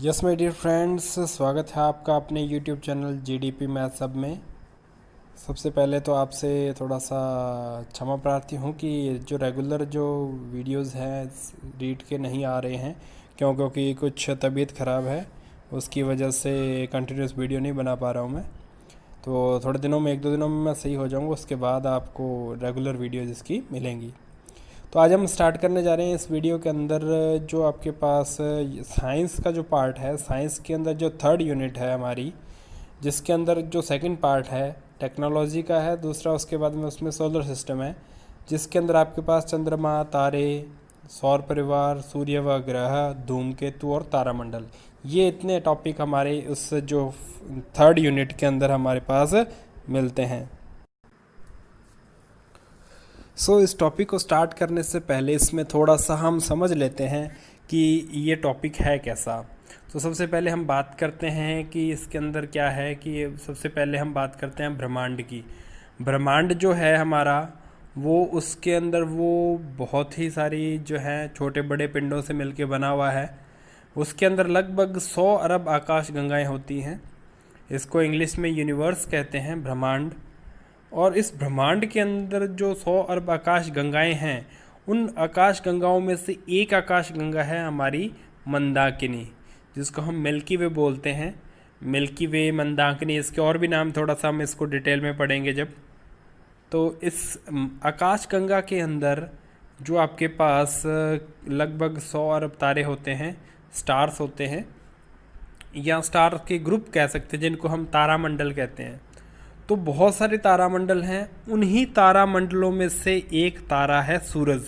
Yes my dear friends, स्वागत है आपका अपने यूट्यूब चैनल जीडीपी मैथ सब में। सबसे पहले तो आपसे थोड़ा सा क्षमा प्रार्थी हूँ कि जो रेगुलर जो वीडियोस हैं रीड के नहीं आ रहे हैं, क्योंकि कुछ तबीयत ख़राब है, उसकी वजह से कंटिन्यूस वीडियो नहीं बना पा रहा हूँ मैं। तो थोड़े दिनों में, 1-2 दिनों में मैं सही हो जाऊँगा, उसके बाद आपको रेगुलर वीडियोज़ इसकी मिलेंगी। तो आज हम स्टार्ट करने जा रहे हैं इस वीडियो के अंदर जो आपके पास साइंस का जो पार्ट है, साइंस के अंदर जो थर्ड यूनिट है हमारी, जिसके अंदर जो सेकंड पार्ट है टेक्नोलॉजी का है, दूसरा उसके बाद में उसमें सोलर सिस्टम है, जिसके अंदर आपके पास चंद्रमा, तारे, सौर परिवार, सूर्य व ग्रह, धूमकेतु और तारामंडल, ये इतने टॉपिक हमारे उस जो थर्ड यूनिट के अंदर हमारे पास मिलते हैं। इस टॉपिक को स्टार्ट करने से पहले इसमें थोड़ा सा हम समझ लेते हैं कि ये टॉपिक है कैसा। तो सबसे पहले हम बात करते हैं कि इसके अंदर क्या है। कि सबसे पहले हम बात करते हैं ब्रह्मांड की। ब्रह्मांड जो है हमारा, वो उसके अंदर वो बहुत ही सारी जो है छोटे बड़े पिंडों से मिलके बना हुआ है। उसके अंदर लगभग 100 अरब आकाश गंगाएं होती हैं। इसको इंग्लिश में यूनिवर्स कहते हैं, ब्रह्मांड। और इस ब्रह्मांड के अंदर जो 100 अरब आकाश गंगाएं हैं, उन आकाश गंगाओं में से एक आकाश गंगा है हमारी मंदाकिनी, जिसको हम मिल्की वे बोलते हैं। मिल्की वे, मंदाकिनी, इसके और भी नाम थोड़ा सा हम इसको डिटेल में पढ़ेंगे जब। तो इस आकाश गंगा के अंदर जो आपके पास लगभग 100 अरब तारे होते हैं, स्टार्स होते हैं, या स्टार के ग्रुप कह सकते हैं, जिनको हम तारामंडल कहते हैं। तो बहुत सारे तारामंडल हैं। उन्हीं तारामंडलों में से एक तारा है सूरज,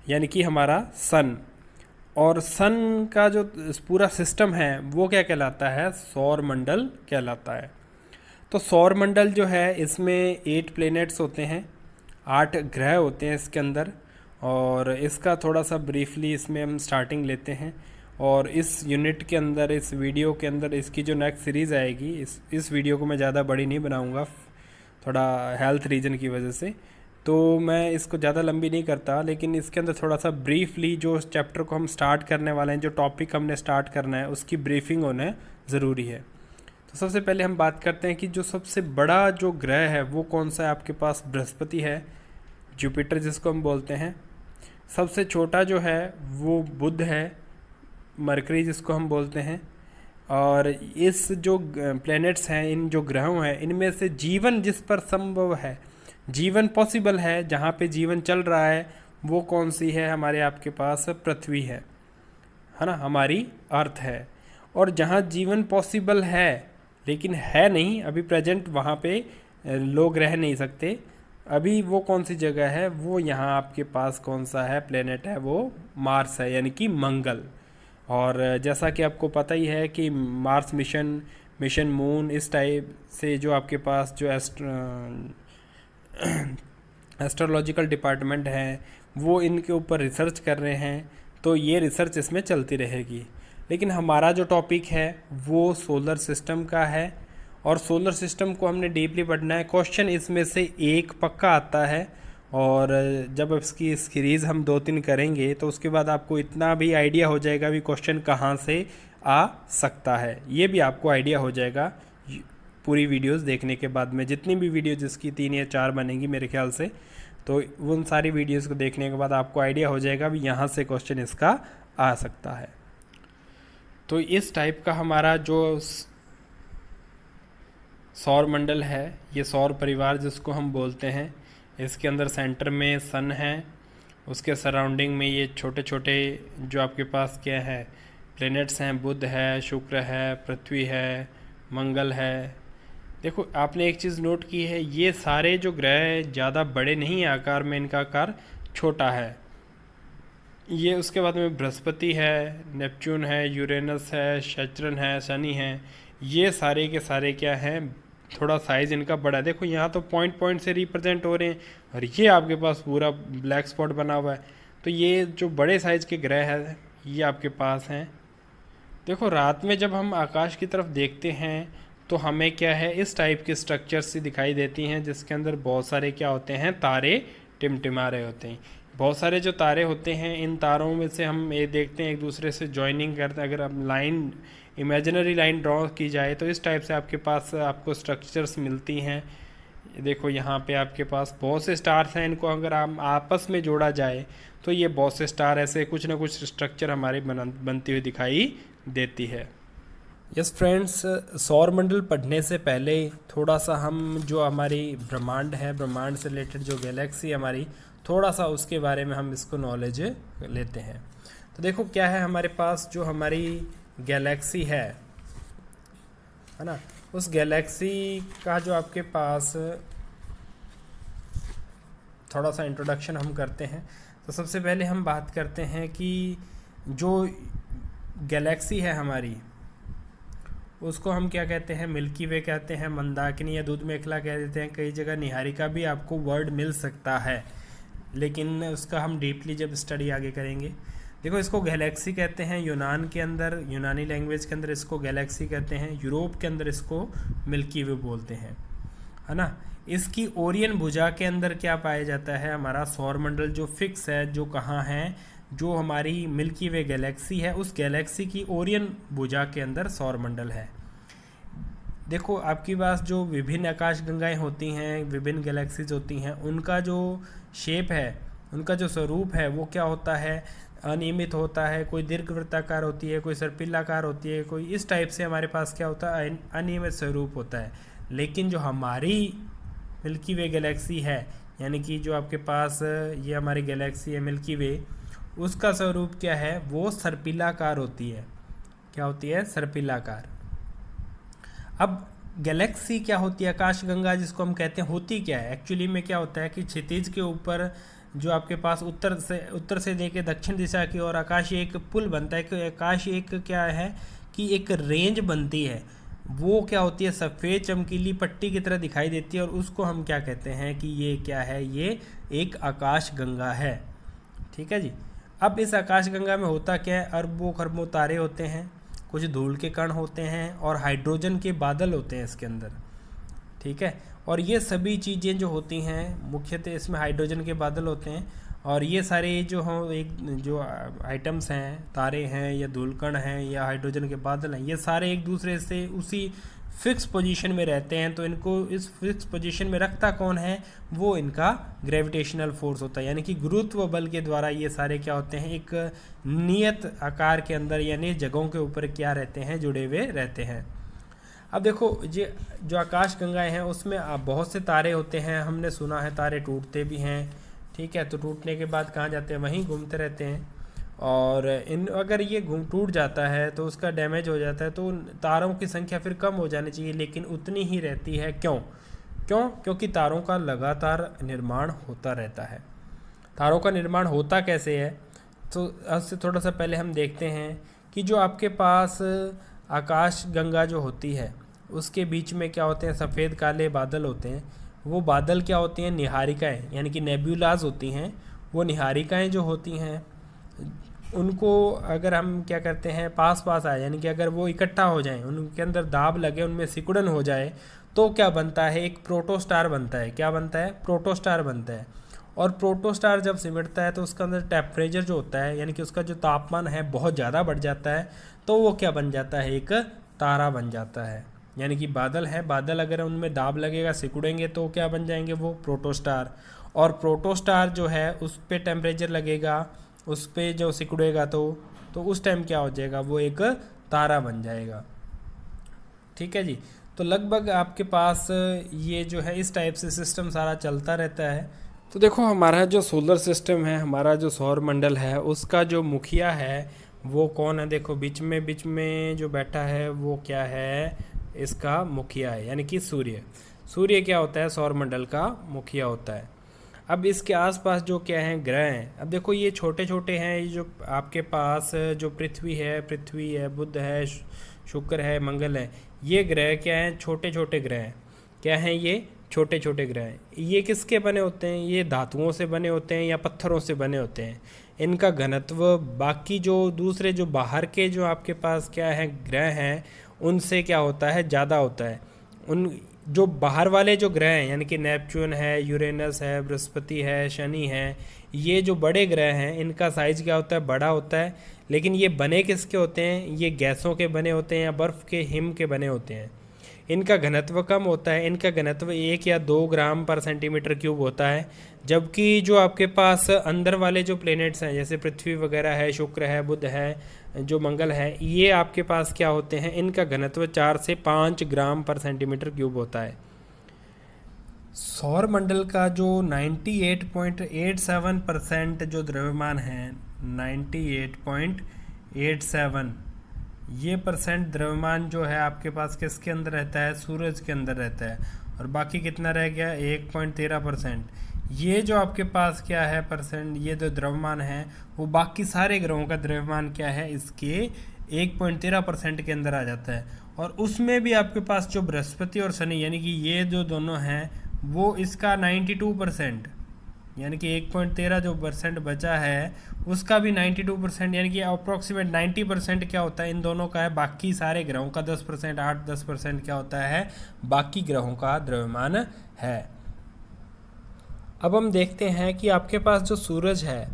यानी कि हमारा सन। और सन का जो पूरा सिस्टम है वो क्या कहलाता है? सौर मंडल कहलाता है। तो सौर मंडल जो है, इसमें 8 प्लैनेट्स होते हैं, 8 ग्रह होते हैं इसके अंदर। और इसका थोड़ा सा ब्रीफली इसमें हम स्टार्टिंग लेते हैं। और इस यूनिट के अंदर, इस वीडियो के अंदर, इसकी जो नेक्स्ट सीरीज़ आएगी, इस वीडियो को मैं ज़्यादा बड़ी नहीं बनाऊंगा, थोड़ा हेल्थ रीजन की वजह से, तो मैं इसको ज़्यादा लंबी नहीं करता। लेकिन इसके अंदर थोड़ा सा ब्रीफली जो चैप्टर को हम स्टार्ट करने वाले हैं, जो टॉपिक हमने स्टार्ट करना है, उसकी ब्रीफिंग होना ज़रूरी है। तो सबसे पहले हम बात करते हैं कि जो सबसे बड़ा जो ग्रह है वो कौन सा है। आपके पास बृहस्पति है, जुपिटर जिसको हम बोलते हैं। सबसे छोटा जो है वो बुध है, मरकरी जिसको हम बोलते हैं। और इस जो प्लैनेट्स हैं, इन जो ग्रहों हैं, इनमें से जीवन जिस पर संभव है, जीवन पॉसिबल है, जहाँ पे जीवन चल रहा है, वो कौन सी है? हमारे आपके पास पृथ्वी है ना, हमारी अर्थ है। और जहाँ जीवन पॉसिबल है लेकिन है नहीं अभी प्रेजेंट, वहाँ पे लोग रह नहीं सकते अभी, वो कौन सी जगह है? वो यहाँ आपके पास कौन सा है प्लेनेट है? वो मार्स है, यानी कि मंगल। और जैसा कि आपको पता ही है कि मार्स मिशन मून, इस टाइप से जो आपके पास जो एस्ट्रोलॉजिकल डिपार्टमेंट है, वो इनके ऊपर रिसर्च कर रहे हैं। तो ये रिसर्च इसमें चलती रहेगी। लेकिन हमारा जो टॉपिक है वो सोलर सिस्टम का है, और सोलर सिस्टम को हमने डीपली पढ़ना है। क्वेश्चन इसमें से एक पक्का आता है, और जब इसकी सीरीज़ हम 2-3 करेंगे तो उसके बाद आपको इतना भी आइडिया हो जाएगा भी क्वेश्चन कहाँ से आ सकता है। ये भी आपको आइडिया हो जाएगा पूरी वीडियोस देखने के बाद में। जितनी भी वीडियो, जिसकी 3 या 4 बनेंगी मेरे ख्याल से, तो उन सारी वीडियोस को देखने के बाद आपको आइडिया हो जाएगा भी यहाँ से क्वेश्चन इसका आ सकता है। तो इस टाइप का हमारा जो सौर मंडल है, ये सौर परिवार जिसको हम बोलते हैं, इसके अंदर सेंटर में सन है, उसके सराउंडिंग में ये छोटे छोटे जो आपके पास क्या है प्लैनेट्स हैं, बुध है, शुक्र है, पृथ्वी है, मंगल है। देखो, आपने एक चीज़ नोट की है, ये सारे जो ग्रह ज़्यादा बड़े नहीं हैं आकार में, इनका आकार छोटा है। ये उसके बाद में बृहस्पति है, नेपच्यून है, यूरेनस है, सैटर्न है, शनि है, ये सारे के सारे क्या हैं, थोड़ा साइज़ इनका बड़ा है। देखो यहाँ तो पॉइंट पॉइंट से रिप्रेजेंट हो रहे हैं, और ये आपके पास पूरा ब्लैक स्पॉट बना हुआ है। तो ये जो बड़े साइज़ के ग्रह हैं ये आपके पास हैं। देखो, रात में जब हम आकाश की तरफ देखते हैं तो हमें क्या है, इस टाइप की स्ट्रक्चर्स सी दिखाई देती हैं, जिसके अंदर बहुत सारे क्या होते हैं, तारे टिमटिमा रहे होते हैं। बहुत सारे जो तारे होते हैं, इन तारों में से हम ये देखते हैं एक दूसरे से जॉइनिंग करते हैं। अगर आप लाइन, इमेजिनरी लाइन ड्रॉ की जाए तो इस टाइप से आपके पास आपको स्ट्रक्चर्स मिलती हैं। देखो यहाँ पे आपके पास बहुत से स्टार्स हैं, इनको अगर हम आपस में जोड़ा जाए तो ये बहुत से स्टार ऐसे कुछ ना कुछ स्ट्रक्चर हमारे बनती हुई दिखाई देती है। यस फ्रेंड्स, सौरमंडल पढ़ने से पहले थोड़ा सा हम जो हमारी ब्रह्मांड है, ब्रह्मांड से रिलेटेड जो गैलेक्सी हमारी, थोड़ा सा उसके बारे में हम इसको नॉलेज लेते हैं। तो देखो क्या है हमारे पास, जो हमारी गैलेक्सी है ना, उस गैलेक्सी का जो आपके पास थोड़ा सा इंट्रोडक्शन हम करते हैं। तो सबसे पहले हम बात करते हैं कि जो गैलेक्सी है हमारी, उसको हम क्या कहते हैं, मिल्की वे कहते हैं, मंदाकिनी या दूध मेखला कह देते हैं, कई जगह निहारिका भी आपको वर्ड मिल सकता है, लेकिन उसका हम डीपली जब स्टडी आगे करेंगे। देखो इसको गैलेक्सी कहते हैं, यूनान के अंदर, यूनानी लैंग्वेज के अंदर इसको गैलेक्सी कहते हैं, यूरोप के अंदर इसको मिल्की वे बोलते हैं, है ना। इसकी ओरियन भुजा के अंदर क्या पाया जाता है, हमारा सौरमंडल जो फिक्स है, जो कहाँ है, जो हमारी मिल्की वे गैलेक्सी है, उस गैलेक्सी की ओरियन भुजा के अंदर सौरमंडल है। देखो आपकी पास जो विभिन्न आकाश गंगाएं होती हैं, विभिन्न गैलेक्सीज होती हैं, उनका जो शेप है, उनका जो स्वरूप है, वो क्या होता है, अनियमित होता है। कोई दीर्घवृत्ताकार होती है, कोई सर्पिलाकार होती है, कोई इस टाइप से हमारे पास क्या होता है, अनियमित स्वरूप होता है। लेकिन जो हमारी मिल्की वे गैलेक्सी है, यानी कि जो आपके पास ये हमारी गैलेक्सी है मिल्की वे, उसका स्वरूप क्या है, वो सर्पिलाकार होती है। क्या होती है, सर्पिलाकार। अब गैलेक्सी क्या होती है, आकाशगंगा जिसको हम कहते हैं, होती क्या है एक्चुअली में, क्या होता है कि क्षितिज के ऊपर जो आपके पास उत्तर से लेके दक्षिण दिशा की ओर आकाश एक पुल बनता है, कि आकाश एक क्या है कि एक रेंज बनती है, वो क्या होती है, सफ़ेद चमकीली पट्टी की तरह दिखाई देती है, और उसको हम क्या कहते हैं कि ये क्या है, ये एक आकाशगंगा है। ठीक है जी। अब इस आकाशगंगा में होता क्या है, अरबों खरबों तारे होते हैं, कुछ धूल के कण होते हैं, और हाइड्रोजन के बादल होते हैं इसके अंदर। ठीक है। और ये सभी चीज़ें जो होती हैं, मुख्यतः इसमें हाइड्रोजन के बादल होते हैं, और ये सारे जो हों, एक जो आइटम्स हैं, तारे हैं या धूलकण हैं या हाइड्रोजन के बादल हैं, ये सारे एक दूसरे से उसी फिक्स पोजीशन में रहते हैं। तो इनको इस फिक्स पोजीशन में रखता कौन है, वो इनका ग्रेविटेशनल फोर्स होता है, यानी कि गुरुत्व बल के द्वारा ये सारे क्या होते हैं, एक नियत आकार के अंदर, यानी जगहों के ऊपर क्या रहते हैं, जुड़े हुए रहते हैं। अब देखो ये जो आकाश गंगाएँ हैं, उसमें बहुत से तारे होते हैं, हमने सुना है तारे टूटते भी हैं। ठीक है। तो टूटने के बाद कहाँ जाते हैं, वहीं घूमते रहते हैं, और अगर ये टूट जाता है तो उसका डैमेज हो जाता है, तो तारों की संख्या फिर कम हो जानी चाहिए, लेकिन उतनी ही रहती है। क्योंकि तारों का लगातार निर्माण होता रहता है। तारों का निर्माण होता कैसे है, तो उससे थोड़ा सा पहले हम देखते हैं कि जो आपके पास आकाश गंगा जो होती है, उसके बीच में क्या होते हैं, सफ़ेद काले बादल होते हैं। वो बादल क्या होती हैं, निहारिकाएँ, यानी कि नेब्यूलाज होती हैं। वो निहारिकाएँ जो होती हैं, उनको अगर हम क्या करते हैं, पास आए, यानी कि अगर वो इकट्ठा हो जाएं, उनके अंदर दाब लगे, उनमें सिकुड़न हो जाए, तो क्या बनता है, एक प्रोटोस्टार बनता है। क्या बनता है, प्रोटोस्टार बनता है। और प्रोटोस्टार जब सिमटता है तो उसका अंदर टेम्परेचर जो होता है, यानी कि उसका जो तापमान है, बहुत ज़्यादा बढ़ जाता है, तो वो क्या बन जाता है, एक तारा बन जाता है। यानी कि बादल है, बादल अगर उनमें दाब लगेगा, सिकुड़ेंगे, तो क्या बन जाएंगे, वो प्रोटोस्टार। और प्रोटोस्टार जो है उस पर टेम्परेचर लगेगा, उस पर जो सिकुड़ेगा, तो उस टाइम क्या हो जाएगा, वो एक तारा बन जाएगा। ठीक है जी। तो लगभग आपके पास ये जो है इस टाइप से सिस्टम सारा चलता रहता है। तो देखो हमारा जो सोलर सिस्टम है, हमारा जो सौर मंडल है, उसका जो मुखिया है वो कौन है। देखो बीच में जो बैठा है वो क्या है, इसका मुखिया है, यानी कि सूर्य क्या होता है, सौर मंडल का मुखिया होता है। अब इसके आसपास जो क्या हैं, ग्रह हैं। अब देखो ये छोटे छोटे हैं, ये जो आपके पास जो पृथ्वी है, बुध है, शुक्र है, मंगल है, ये ग्रह क्या हैं, छोटे छोटे ग्रह हैं। क्या हैं ये, छोटे छोटे ग्रह हैं। ये किसके बने होते हैं, ये धातुओं से बने होते हैं या पत्थरों से बने होते हैं। इनका घनत्व बाकी जो दूसरे जो बाहर के जो आपके पास क्या है ग्रह हैं, उनसे क्या होता है, ज़्यादा होता है। जो बाहर वाले जो ग्रह हैं, यानी कि नेपच्यून है, यूरेनस है, बृहस्पति है, शनि है, ये जो बड़े ग्रह हैं इनका साइज क्या होता है, बड़ा होता है। लेकिन ये बने किसके होते हैं, ये गैसों के बने होते हैं या बर्फ़ के हिम के बने होते हैं। इनका घनत्व कम होता है, इनका घनत्व 1 या 2 ग्राम पर सेंटीमीटर क्यूब होता है। जबकि जो आपके पास अंदर वाले जो प्लैनेट्स हैं जैसे पृथ्वी वगैरह है, शुक्र है, बुध है, जो मंगल है, ये आपके पास क्या होते हैं, इनका घनत्व 4 से 5 ग्राम पर सेंटीमीटर क्यूब होता है। सौर मंडल का जो 98.87% जो द्रव्यमान है, 98.87 ये परसेंट द्रव्यमान जो है आपके पास किसके अंदर रहता है, सूरज के अंदर रहता है। और बाकी कितना रह गया, 1.13%। ये जो आपके पास क्या है परसेंट, ये जो द्रव्यमान है वो बाकी सारे ग्रहों का द्रव्यमान क्या है, इसके 1.13% के अंदर आ जाता है। और उसमें भी आपके पास जो बृहस्पति और शनि यानी कि ये जो दोनों हैं वो इसका 92%, यानी कि 1.13 जो परसेंट बचा है उसका भी 92%, यानी कि अप्रॉक्सीमेट 90% क्या होता है इन दोनों का है। बाकी सारे ग्रहों का 10%, 8-10% क्या होता है, बाकी ग्रहों का द्रव्यमान है। अब हम देखते हैं कि आपके पास जो सूरज है,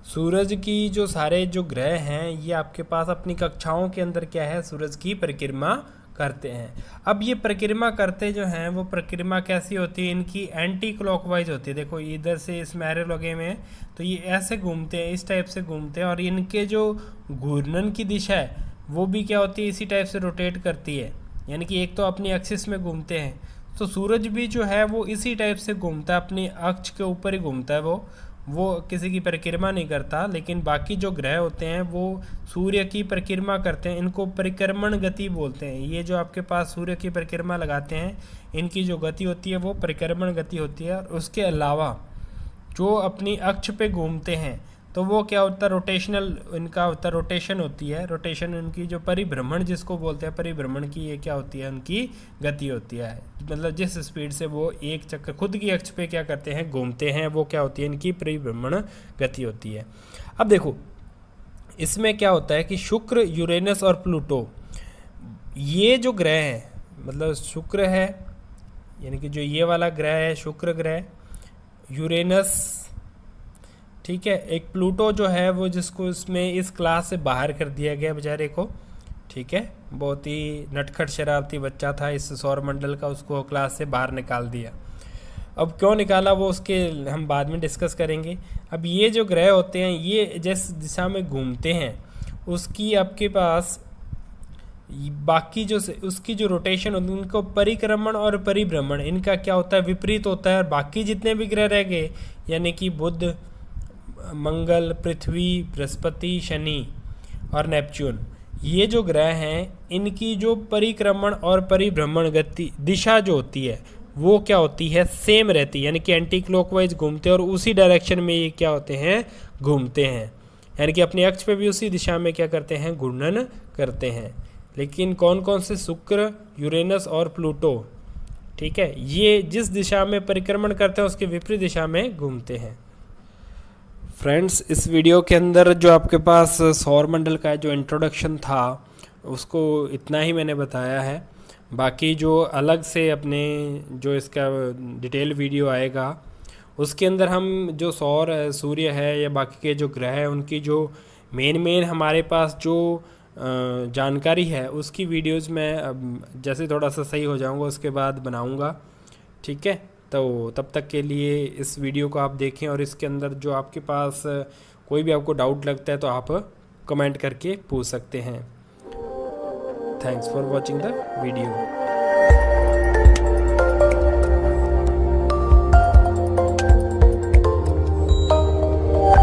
सूरज की जो सारे जो ग्रह हैं ये आपके पास अपनी कक्षाओं के अंदर क्या है, सूरज की परिक्रमा करते हैं। अब ये परिक्रमा करते जो हैं वो परिक्रमा कैसी होती है, इनकी एंटी क्लॉकवाइज होती है। देखो इधर से इस मैरे लगे में तो ये ऐसे घूमते हैं, इस टाइप से घूमते हैं, और इनके जो घूर्णन की दिशा है वो भी क्या होती है, इसी टाइप से रोटेट करती है। यानी कि एक तो अपनी एक्सिस में घूमते हैं, तो सूरज भी जो है वो इसी टाइप से घूमता है, अपनी अक्ष के ऊपर ही घूमता है। वो किसी की परिक्रमा नहीं करता। लेकिन बाकी जो ग्रह होते हैं वो सूर्य की परिक्रमा करते हैं, इनको परिक्रमण गति बोलते हैं। ये जो आपके पास सूर्य की परिक्रमा लगाते हैं इनकी जो गति होती है वो परिक्रमण गति होती है। और उसके अलावा जो अपनी अक्ष पे घूमते हैं तो वो क्या होता है, रोटेशनल इनका होता है, रोटेशन होती है। रोटेशन उनकी जो परिभ्रमण जिसको बोलते हैं, परिभ्रमण की ये क्या होती है, उनकी गति होती है। मतलब जिस स्पीड से वो एक चक्कर खुद की अक्ष पे क्या करते हैं, घूमते हैं, वो क्या होती है, इनकी परिभ्रमण गति होती है। अब देखो इसमें क्या होता है कि शुक्र, यूरेनस और प्लूटो ये जो ग्रह हैं, मतलब शुक्र है यानी कि जो ये वाला ग्रह है शुक्र ग्रह, यूरेनस, ठीक है, एक प्लूटो जो है वो जिसको इसमें इस क्लास से बाहर कर दिया गया बेचारे को, ठीक है, बहुत ही नटखट शरारती बच्चा था इस सौर मंडल का, उसको क्लास से बाहर निकाल दिया। अब क्यों निकाला वो उसके हम बाद में डिस्कस करेंगे। अब ये जो ग्रह होते हैं ये जिस दिशा में घूमते हैं उसकी आपके पास बाकी जो उसकी जो रोटेशन होती है उनको परिक्रमण और परिभ्रमण इनका क्या होता है, विपरीत होता है। और बाकी जितने भी ग्रह रह गए यानी कि बुध, मंगल, पृथ्वी, बृहस्पति, शनि और नेपच्यून, ये जो ग्रह हैं इनकी जो परिक्रमण और परिभ्रमण गति दिशा जो होती है वो क्या होती है, सेम रहती है। यानी कि एंटी क्लॉकवाइज घूमते हैं और उसी डायरेक्शन में ये क्या होते हैं, घूमते हैं। यानी कि अपनी अक्ष पे भी उसी दिशा में क्या करते हैं, घूर्णन करते हैं। लेकिन कौन कौन से, शुक्र, यूरेनस और प्लूटो, ठीक है, ये जिस दिशा में परिक्रमण करते हैं उसके विपरीत दिशा में घूमते हैं। फ्रेंड्स, इस वीडियो के अंदर जो आपके पास सौर मंडल का जो इंट्रोडक्शन था उसको इतना ही मैंने बताया है। बाकी जो अलग से अपने जो इसका डिटेल वीडियो आएगा उसके अंदर हम जो सूर्य है या बाकी के जो ग्रह हैं उनकी जो मेन हमारे पास जो जानकारी है उसकी वीडियोज़ मैं जैसे थोड़ा सा सही हो जाऊंगा उसके बाद बनाऊंगा, ठीक है। तो तब तक के लिए इस वीडियो को आप देखें और इसके अंदर जो आपके पास कोई भी आपको डाउट लगता है तो आप कमेंट करके पूछ सकते हैं। Thanks for watching the video.